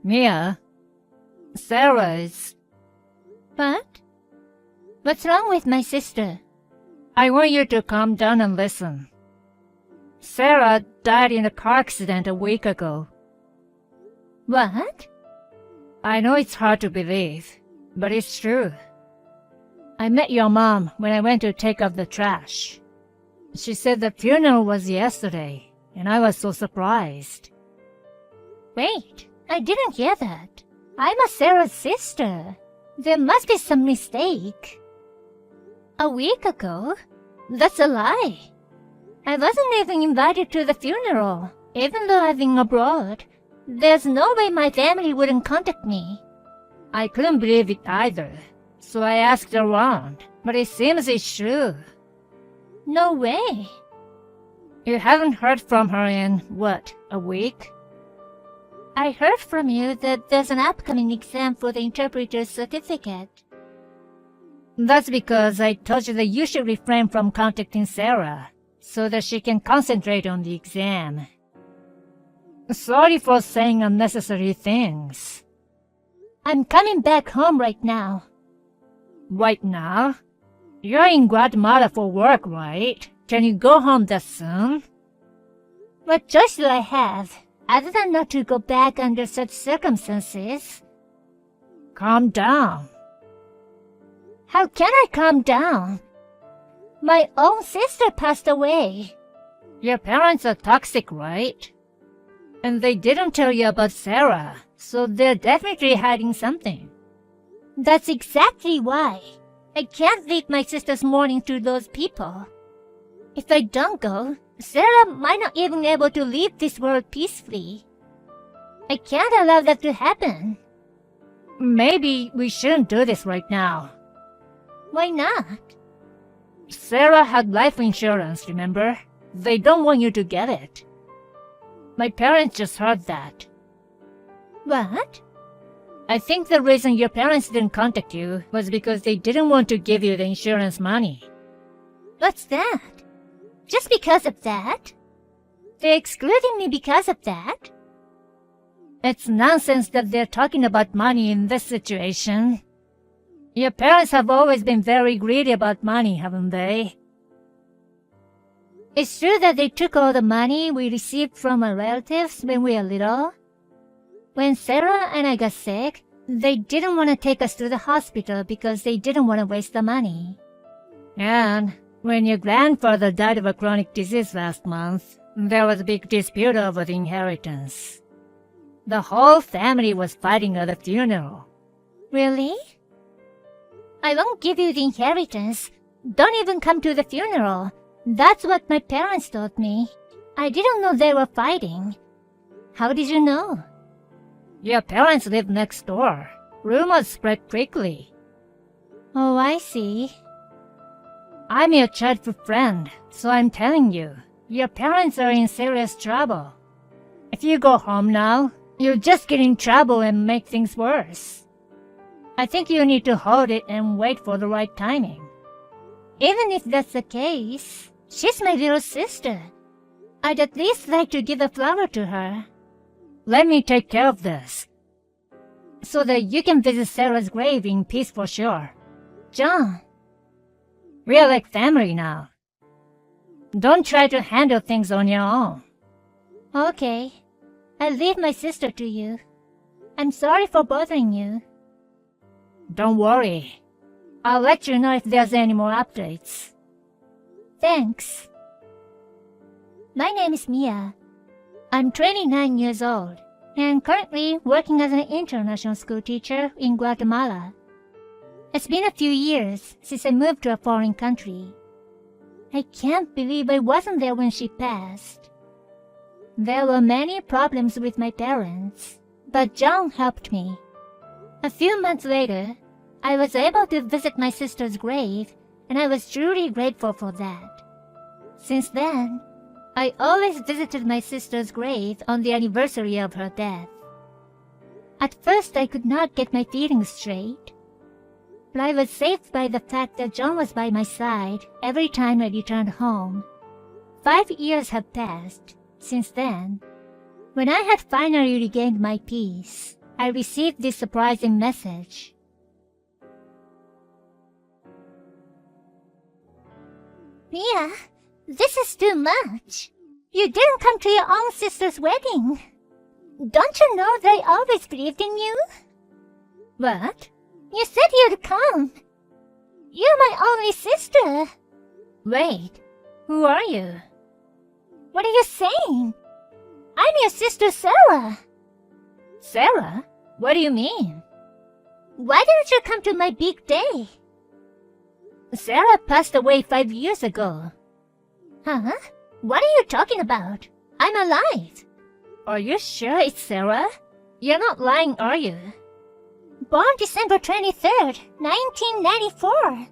Mia, Sarah is... What? What's wrong with my sister? I want you to calm down and listen. Sarah died in a car accident a week ago. What? I know it's hard to believe, but it's true. I met your mom when I went to take out the trash. She said the funeral was yesterday, and I was so surprised. Wait, I didn't hear that. I'm a Sarah's sister. There must be some mistake. A week ago? That's a lie. I wasn't even invited to the funeral, even though I've been abroad. There's no way my family wouldn't contact me. I couldn't believe it either, so I asked around, but it seems it's true. No way. You haven't heard from her in, what, a week? I heard from you that there's an upcoming exam for the interpreter's certificate. That's because I told you that you should refrain from contacting Sarah, so that she can concentrate on the exam. Sorry for saying unnecessary things. I'm coming back home right now. Right now? You're in Guatemala for work, right? Can you go home that soon? What choice do I have, other than not to go back under such circumstances? Calm down. How can I calm down? My own sister passed away. Your parents are toxic, right? And they didn't tell you about Sarah, so they're definitely hiding something. That's exactly why. I can't leave my sister's mourning to those people. If I don't go, Sarah might not even be able to leave this world peacefully. I can't allow that to happen. Maybe we shouldn't do this right now. Why not? Sarah had life insurance, remember? They don't want you to get it. My parents just heard that. What? I think the reason your parents didn't contact you was because they didn't want to give you the insurance money. What's that? Just because of that? They're excluding me because of that? It's nonsense that they're talking about money in this situation. Your parents have always been very greedy about money, haven't they? It's true that they took all the money we received from our relatives when we were little. When Sarah and I got sick, they didn't want to take us to the hospital because they didn't want to waste the money. And when your grandfather died of a chronic disease last month, there was a big dispute over the inheritance. The whole family was fighting at the funeral. Really? I won't give you the inheritance. Don't even come to the funeral. That's what my parents told me. I didn't know they were fighting. How did you know? Your parents live next door. Rumors spread quickly. Oh, I see. I'm your childhood friend, so I'm telling you, your parents are in serious trouble. If you go home now, you'll just get in trouble and make things worse. I think you need to hold it and wait for the right timing. Even if that's the case, she's my little sister. I'd at least like to give a flower to her. Let me take care of this, so that you can visit Sarah's grave in peace for sure. John. We're like family now. Don't try to handle things on your own. Okay. I'll leave my sister to you. I'm sorry for bothering you. Don't worry. I'll let you know if there's any more updates. Thanks. My name is Mia. I'm 29 years old and currently working as an international school teacher in Guatemala. It's been a few years since I moved to a foreign country. I can't believe I wasn't there when she passed. There were many problems with my parents, but John helped me. A few months later, I was able to visit my sister's grave, and I was truly grateful for that. Since then, I always visited my sister's grave on the anniversary of her death. At first, I could not get my feelings straight, but I was saved by the fact that John was by my side every time I returned home. 5 years have passed since then. When I had finally regained my peace, I received this surprising message. Mia, this is too much. You didn't come to your own sister's wedding. Don't you know they always believed in you? What? You said you'd come. You're my only sister. Wait, who are you? What are you saying? I'm your sister Sarah. Sarah? What do you mean? Why didn't you come to my big day? Sarah passed away 5 years ago. Huh? What are you talking about? I'm alive. Are you sure it's Sarah? You're not lying, are you? Born December 23rd, 1994.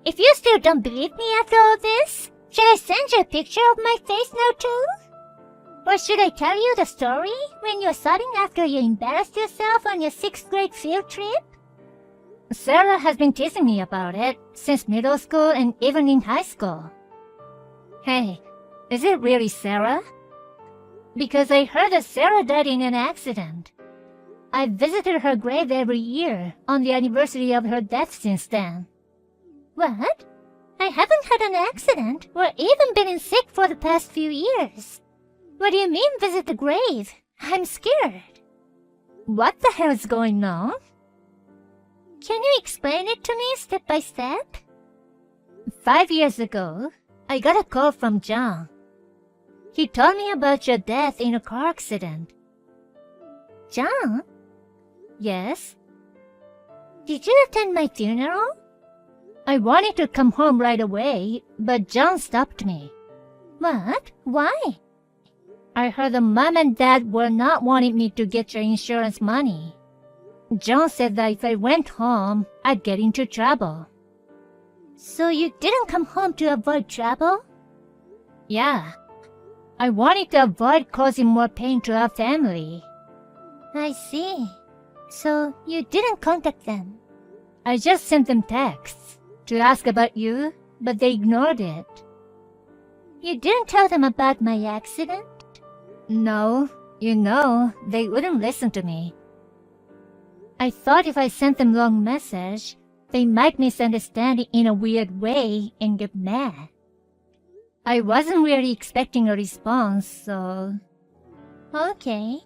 If you still don't believe me after all this, should I send you a picture of my face now too? Or should I tell you the story when you're sobbing after you embarrassed yourself on your 6th grade field trip? Sarah has been teasing me about it since middle school and even in high school. Hey, is it really Sarah? Because I heard that Sarah died in an accident. I visited her grave every year on the anniversary of her death since then. What? I haven't had an accident or even been sick for the past few years. What do you mean visit the grave? I'm scared. What the hell is going on? Can you explain it to me step by step? 5 years ago, I got a call from John. He told me about your death in a car accident. John? Yes? Did you attend my funeral? I wanted to come home right away, but John stopped me. What? Why? I heard the mom and dad were not wanting me to get your insurance money. John said that if I went home, I'd get into trouble. So you didn't come home to avoid trouble? Yeah. I wanted to avoid causing more pain to our family. I see. So you didn't contact them? I just sent them texts to ask about you, but they ignored it. You didn't tell them about my accident? No, they wouldn't listen to me. I thought if I sent them long message, they might misunderstand it in a weird way and get mad. I wasn't really expecting a response, so... Okay.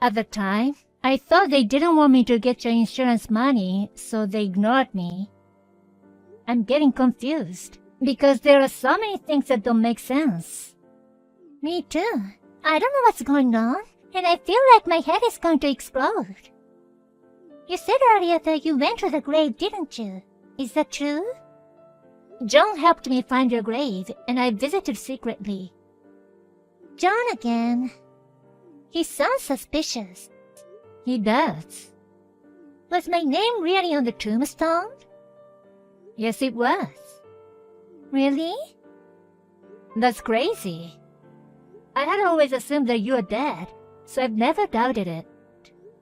At the time, I thought they didn't want me to get your insurance money, so they ignored me. I'm getting confused, because there are so many things that don't make sense. Me too. I don't know what's going on, and I feel like my head is going to explode. You said earlier that you went to the grave, didn't you? Is that true? John helped me find your grave, and I visited secretly. John again. He sounds suspicious. He does. Was my name really on the tombstone? Yes, it was. Really? That's crazy. I had always assumed that you were dead, so I've never doubted it.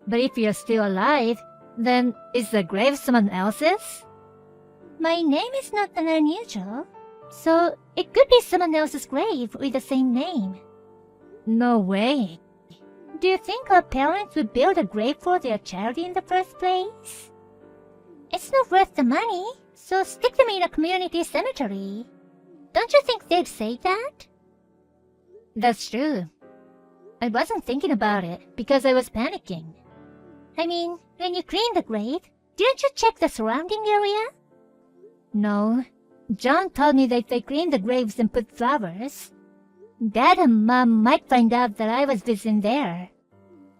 But if you're still alive, then is the grave someone else's? My name is not that unusual, so it could be someone else's grave with the same name. No way. Do you think our parents would build a grave for their child in the first place? It's not worth the money, so stick them in a community cemetery. Don't you think they'd say that? That's true. I wasn't thinking about it because I was panicking. I mean, when you cleaned the grave, didn't you check the surrounding area? No. John told me that if they cleaned the graves and put flowers, Dad and Mom might find out that I was visiting there.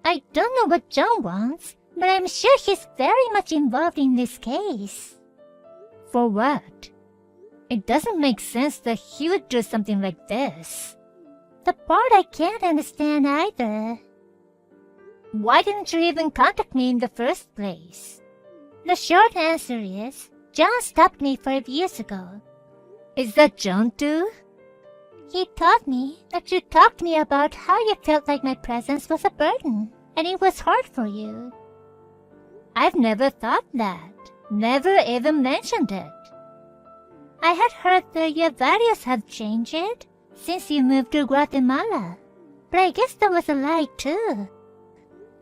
I don't know what John wants, but I'm sure he's very much involved in this case. For what? It doesn't make sense that he would do something like this. The part I can't understand either. Why didn't you even contact me in the first place? The short answer is, John stopped me 5 years ago. Is that John too? He told me that you talked to me about how you felt like my presence was a burden, and it was hard for you. I've never thought that. Never even mentioned it. I had heard that your values have changed since you moved to Guatemala, but I guess that was a lie too.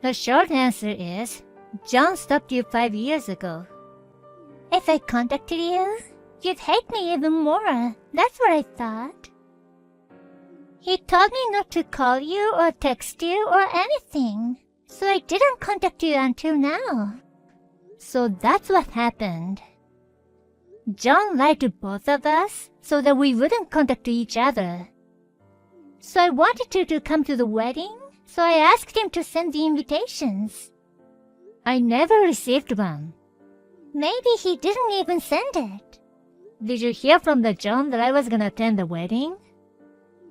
The short answer is, John stopped you 5 years ago. If I contacted you, you'd hate me even more. That's what I thought. He told me not to call you or text you or anything, so I didn't contact you until now. So that's what happened. John lied to both of us so that we wouldn't contact each other. So I wanted you to come to the wedding, so I asked him to send the invitations. I never received one. Maybe he didn't even send it. Did you hear from the John that I was gonna attend the wedding?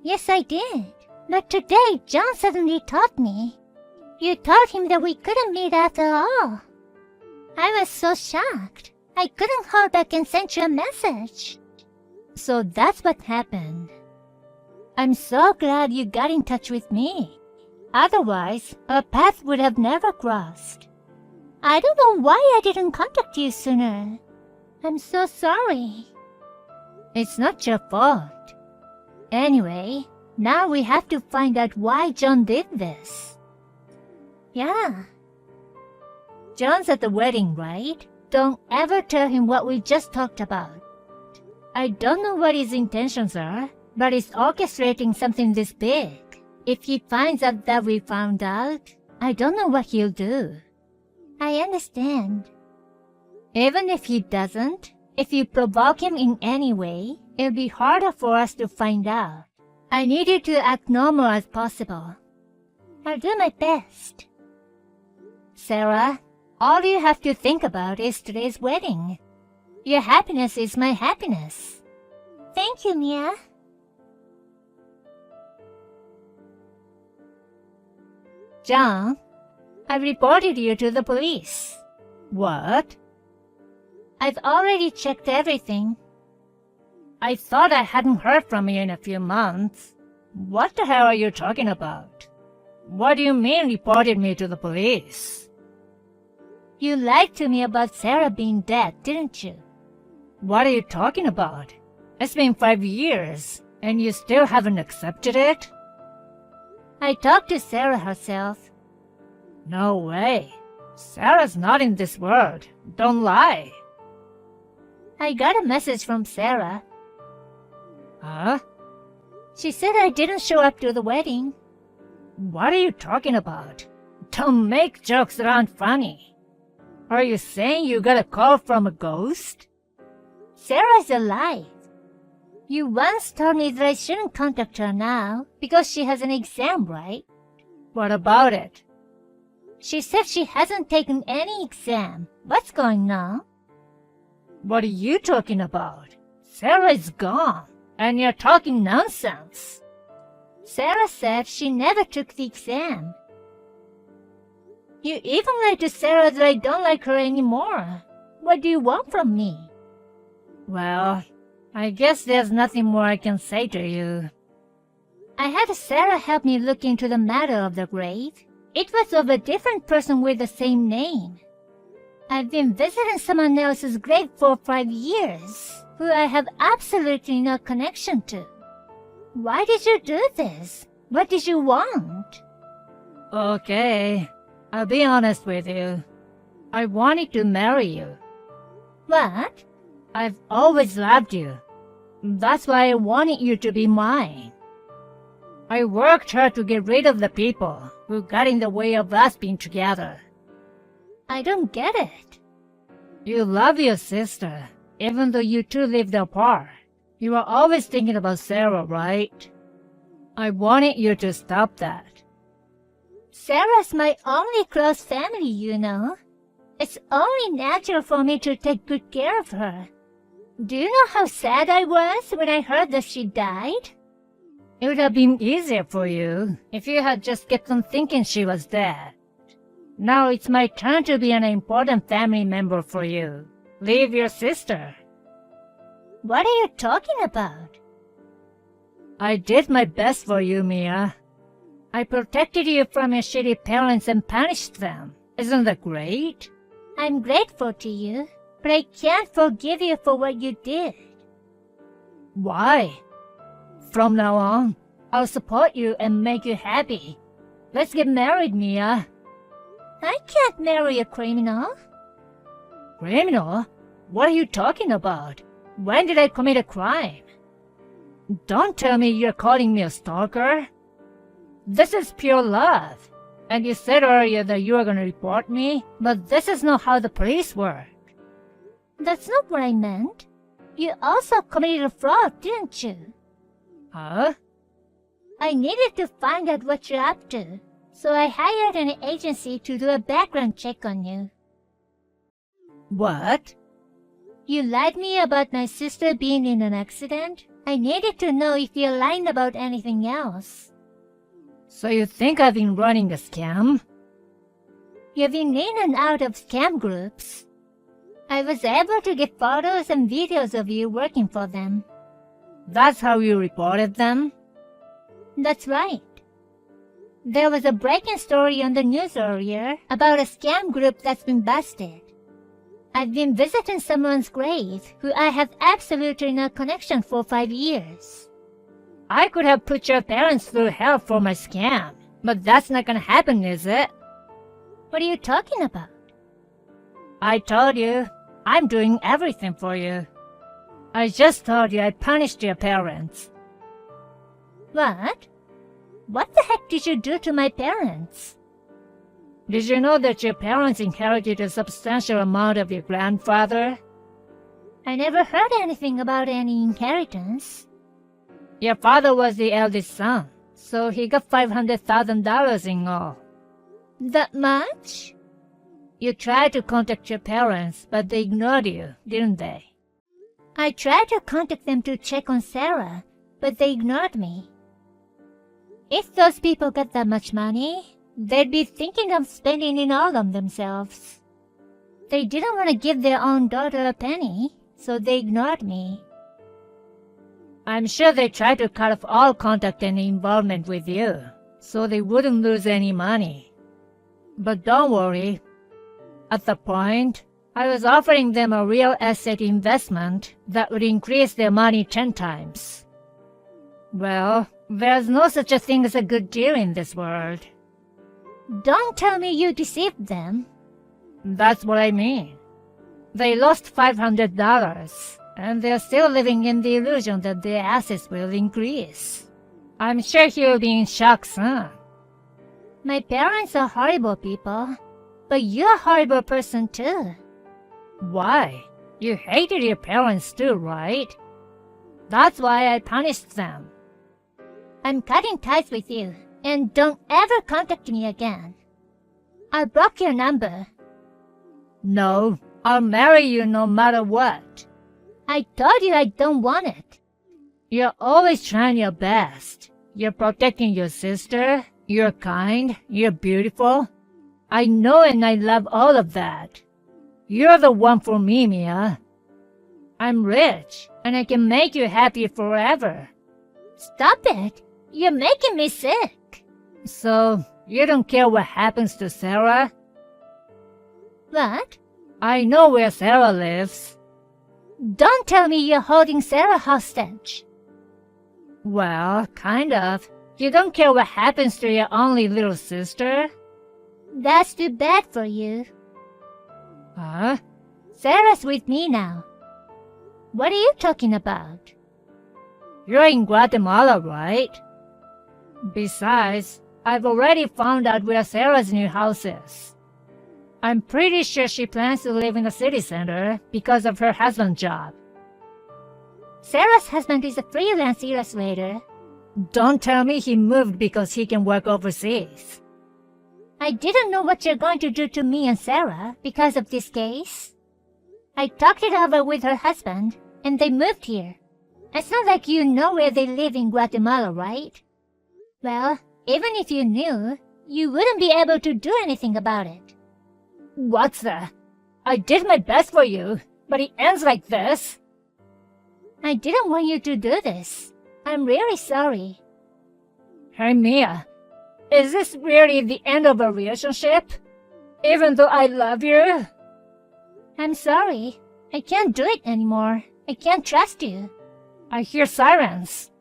Yes, I did. But today, John suddenly told me. You told him that we couldn't meet after all. I was so shocked. I couldn't hold back and send you a message. So that's what happened. I'm so glad you got in touch with me. Otherwise, our path would have never crossed. I don't know why I didn't contact you sooner. I'm so sorry. It's not your fault. Anyway, now we have to find out why John did this. Yeah. John's at the wedding, right? Don't ever tell him what we just talked about. I don't know what his intentions are, but he's orchestrating something this big. If he finds out that we found out, I don't know what he'll do. I understand. Even if he doesn't, if you provoke him in any way, it'll be harder for us to find out. I need you to act normal as possible. I'll do my best. Sarah, all you have to think about is today's wedding. Your happiness is my happiness. Thank you, Mia. John, I reported you to the police. What? I've already checked everything. I thought I hadn't heard from you in a few months. What the hell are you talking about? What do you mean reported me to the police? You lied to me about Sarah being dead, didn't you? What are you talking about? It's been 5 years, and you still haven't accepted it? I talked to Sarah herself. No way. Sarah's not in this world. Don't lie. I got a message from Sarah. Huh? She said I didn't show up to the wedding. What are you talking about? Don't make jokes that aren't funny. Are you saying you got a call from a ghost? Sarah's alive. You once told me that I shouldn't contact her now because she has an exam, right? What about it? She said she hasn't taken any exam. What's going on? What are you talking about? Sarah is gone, and you're talking nonsense. Sarah said she never took the exam. You even lied to Sarah that I don't like her anymore. What do you want from me? Well, I guess there's nothing more I can say to you. I had Sarah help me look into the matter of the grave. It was of a different person with the same name. I've been visiting someone else's grave for 5 years, who I have absolutely no connection to. Why did you do this? What did you want? Okay, I'll be honest with you. I wanted to marry you. What? I've always loved you. That's why I wanted you to be mine. I worked hard to get rid of the people who got in the way of us being together. I don't get it. You love your sister, even though you two lived apart. You are always thinking about Sarah, right? I wanted you to stop that. Sarah's my only close family, you know. It's only natural for me to take good care of her. Do you know how sad I was when I heard that she died? It would have been easier for you if you had just kept on thinking she was dead. Now it's my turn to be an important family member for you. Leave your sister. What are you talking about? I did my best for you, Mia. I protected you from your shitty parents and punished them. Isn't that great? I'm grateful to you, but I can't forgive you for what you did. Why? From now on, I'll support you and make you happy. Let's get married, Mia. I can't marry a criminal. Criminal? What are you talking about? When did I commit a crime? Don't tell me you're calling me a stalker. This is pure love. And you said earlier that you were going to report me, but this is not how the police work. That's not what I meant. You also committed a fraud, didn't you? Huh? I needed to find out what you're up to, so I hired an agency to do a background check on you. What? You lied me about my sister being in an accident. I needed to know if you're lying about anything else. So you think I've been running a scam? You've been in and out of scam groups. I was able to get photos and videos of you working for them. That's how you reported them? That's right. There was a breaking story on the news earlier about a scam group that's been busted. I've been visiting someone's grave who I have absolutely no connection for 5 years. I could have put your parents through hell for my scam, but that's not gonna happen, is it? What are you talking about? I told you, I'm doing everything for you. I just told you I punished your parents. What? What the heck did you do to my parents? Did you know that your parents inherited a substantial amount of your grandfather? I never heard anything about any inheritance. Your father was the eldest son, so he got $500,000 in all. That much? You tried to contact your parents, but they ignored you, didn't they? I tried to contact them to check on Sarah, but they ignored me. If those people got that much money, they'd be thinking of spending it all on themselves. They didn't want to give their own daughter a penny, so they ignored me. I'm sure they tried to cut off all contact and involvement with you, so they wouldn't lose any money. But don't worry. At the point, I was offering them a real estate investment that would increase their money 10 times. Well, there's no such a thing as a good deal in this world. Don't tell me you deceived them. That's what I mean. They lost $500, and they're still living in the illusion that their assets will increase. I'm sure he'll be in shock soon. My parents are horrible people, but you're a horrible person too. Why? You hated your parents too, right? That's why I punished them. I'm cutting ties with you, and don't ever contact me again. I blocked your number. No, I'll marry you no matter what. I told you I don't want it. You're always trying your best. You're protecting your sister. You're kind. You're beautiful. I know and I love all of that. You're the one for me, Mia. I'm rich, and I can make you happy forever. Stop it. You're making me sick. So, you don't care what happens to Sarah? What? I know where Sarah lives. Don't tell me you're holding Sarah hostage. Well, kind of. You don't care what happens to your only little sister? That's too bad for you. Huh? Sarah's with me now. What are you talking about? You're in Guatemala, right? Besides, I've already found out where Sarah's new house is. I'm pretty sure she plans to live in the city center because of her husband's job. Sarah's husband is a freelance illustrator. Don't tell me he moved because he can work overseas. I didn't know what you're going to do to me and Sarah because of this case. I talked it over with her husband, and they moved here. It's not like you know where they live in Guatemala, right? Well, even if you knew, you wouldn't be able to do anything about it. What's that? I did my best for you, but it ends like this. I didn't want you to do this. I'm really sorry. Hey, Mia, is this really the end of a relationship? Even though I love you? I'm sorry. I can't do it anymore. I can't trust you. I hear sirens.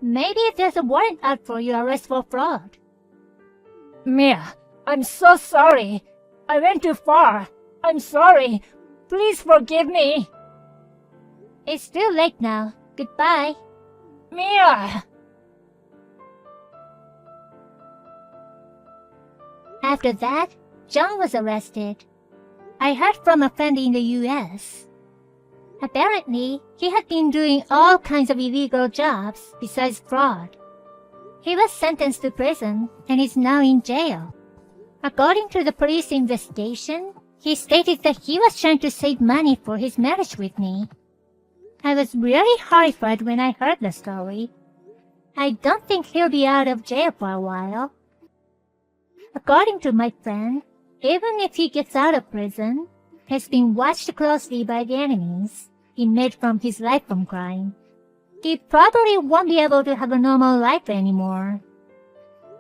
Maybe there's a warrant out for your arrest for fraud. Mia, I'm so sorry. I went too far. I'm sorry. Please forgive me. It's too late now. Goodbye. Mia! After that, John was arrested. I heard from a friend in the US. Apparently, he had been doing all kinds of illegal jobs besides fraud. He was sentenced to prison and is now in jail. According to the police investigation, he stated that he was trying to save money for his marriage with me. I was really horrified when I heard the story. I don't think he'll be out of jail for a while. According to my friend, even if he gets out of prison, he's been watched closely by the enemies he made from his life from crime. He probably won't be able to have a normal life anymore.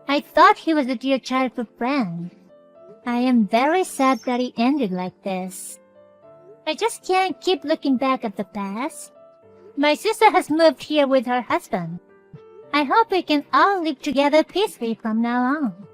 I thought he was a dear childhood friend. I am very sad that it ended like this. I just can't keep looking back at the past. My sister has moved here with her husband. I hope we can all live together peacefully from now on.